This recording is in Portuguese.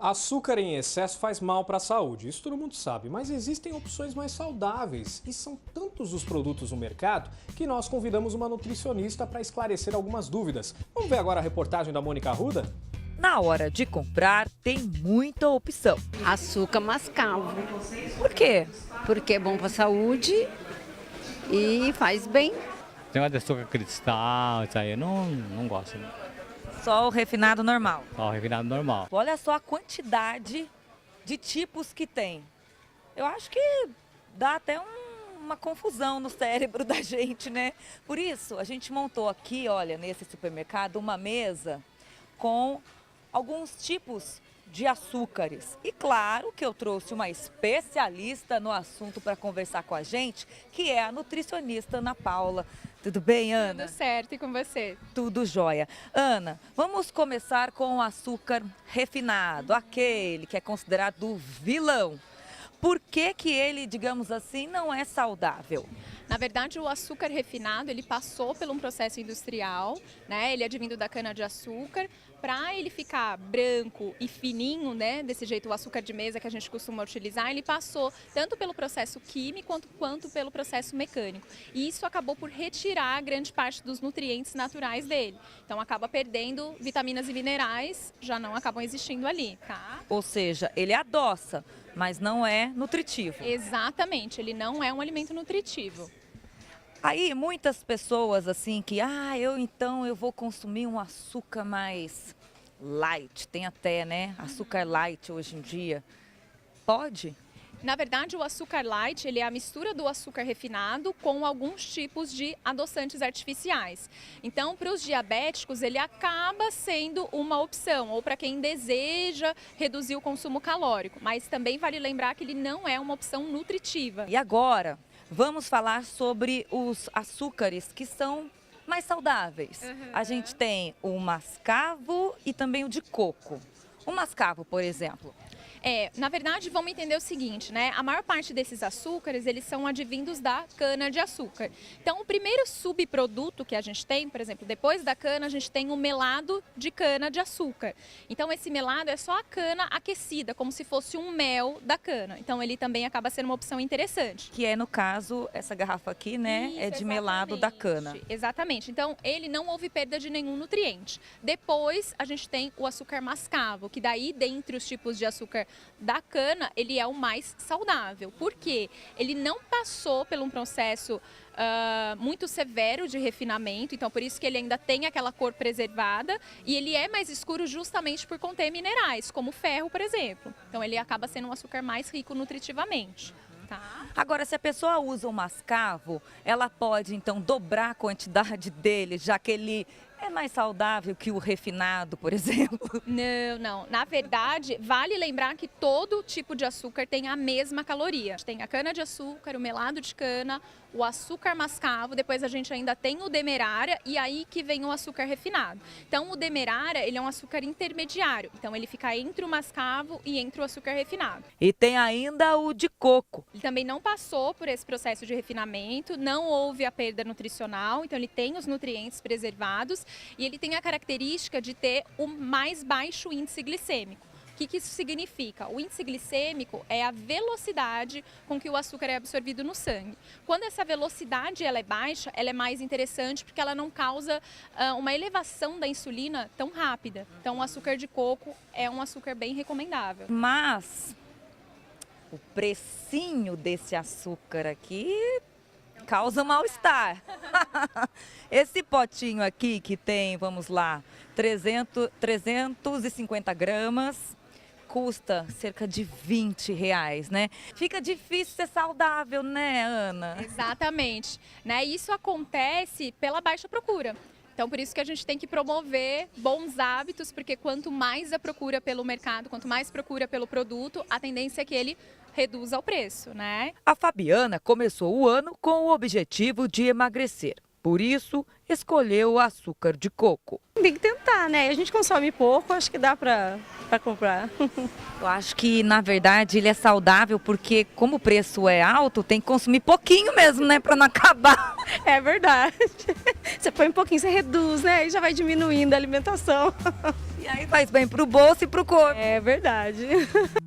Açúcar em excesso faz mal para a saúde, isso todo mundo sabe, mas existem opções mais saudáveis e são tantos os produtos no mercado que nós convidamos uma nutricionista para esclarecer algumas dúvidas. Vamos ver agora a reportagem da Mônica Arruda? Na hora de comprar, tem muita opção. Açúcar mascavo, Por quê? porque é bom para a saúde e faz bem. Tem negócio de açúcar cristal, isso aí eu não gosto. Né? Só o refinado normal. Só o refinado normal. Olha só a quantidade de tipos que tem. Eu acho que dá até uma confusão no cérebro da gente, né? Por isso, a gente montou aqui, olha, nesse supermercado, uma mesa com alguns tipos de açúcares. E claro que eu trouxe uma especialista no assunto para conversar com a gente, que é a nutricionista Ana Paula. Tudo bem, Ana? Tudo certo, e com você? Tudo jóia. Ana, vamos começar com o açúcar refinado, aquele que é considerado o vilão. Por que que ele, digamos assim, não é saudável? Na verdade, o açúcar refinado, ele passou por um processo industrial, né? Ele é advindo da cana-de-açúcar. Para ele ficar branco e fininho, né? Desse jeito, o açúcar de mesa que a gente costuma utilizar, ele passou tanto pelo processo químico quanto pelo processo mecânico. E isso acabou por retirar grande parte dos nutrientes naturais dele. Então, acaba perdendo vitaminas e minerais, já não acabam existindo ali, tá? Ou seja, ele adoça, mas não é nutritivo. Exatamente, ele não é um alimento nutritivo. Aí muitas pessoas assim que, eu vou consumir um açúcar mais light, tem até, né, açúcar light hoje em dia. Pode? Na verdade, o açúcar light, ele é a mistura do açúcar refinado com alguns tipos de adoçantes artificiais. Então, para os diabéticos, ele acaba sendo uma opção, ou para quem deseja reduzir o consumo calórico. Mas também vale lembrar que ele não é uma opção nutritiva. E agora, vamos falar sobre os açúcares que são mais saudáveis. A gente tem o mascavo e também o de coco. O mascavo, por exemplo. Na verdade, vamos entender o seguinte, né? A maior parte desses açúcares, eles são advindos da cana-de-açúcar. Então, o primeiro subproduto que a gente tem, por exemplo, depois da cana, a gente tem o melado de cana-de-açúcar. Então, esse melado é só a cana aquecida, como se fosse um mel da cana. Então, ele também acaba sendo uma opção interessante. Que é, no caso, essa garrafa aqui, né, Isso, é de melado da cana. Exatamente. Então, ele não houve perda de nenhum nutriente. Depois, a gente tem o açúcar mascavo, que daí, dentre os tipos de açúcar da cana, ele é o mais saudável. Por quê? Ele não passou por um processo muito severo de refinamento, então por isso que ele ainda tem aquela cor preservada e ele é mais escuro justamente por conter minerais, como ferro, por exemplo. Então ele acaba sendo um açúcar mais rico nutritivamente. Tá? Agora, se a pessoa usa o mascavo, ela pode então dobrar a quantidade dele, já que ele é mais saudável que o refinado, por exemplo? Não. Na verdade, vale lembrar que todo tipo de açúcar tem a mesma caloria. Tem a cana-de-açúcar, o melado de cana, o açúcar mascavo, depois a gente ainda tem o demerara e aí que vem o açúcar refinado. Então, o demerara, ele é um açúcar intermediário. Então, ele fica entre o mascavo e entre o açúcar refinado. E tem ainda o de coco. Ele também não passou por esse processo de refinamento, não houve a perda nutricional, então ele tem os nutrientes preservados e ele tem a característica de ter o mais baixo índice glicêmico. O que isso significa? O índice glicêmico é a velocidade com que o açúcar é absorvido no sangue. Quando essa velocidade ela é baixa, ela é mais interessante porque ela não causa uma elevação da insulina tão rápida. Então, o açúcar de coco é um açúcar bem recomendável. Mas o precinho desse açúcar aqui causa mal-estar. Esse potinho aqui que tem, vamos lá, 350 gramas, custa cerca de R$20, né? Fica difícil ser saudável, né, Ana? Exatamente. Né? Isso acontece pela baixa procura. Então, por isso que a gente tem que promover bons hábitos, porque quanto mais a procura pelo mercado, quanto mais procura pelo produto, a tendência é que ele reduza o preço, né? A Fabiana começou o ano com o objetivo de emagrecer. Por isso, escolheu o açúcar de coco. Tem que tentar, né? A gente consome pouco, acho que dá pra comprar. Eu acho que, na verdade, ele é saudável porque, como o preço é alto, tem que consumir pouquinho mesmo, né? Pra não acabar. É verdade. Você põe um pouquinho, você reduz, né? E já vai diminuindo a alimentação. E aí faz bem pro bolso e pro corpo. É verdade.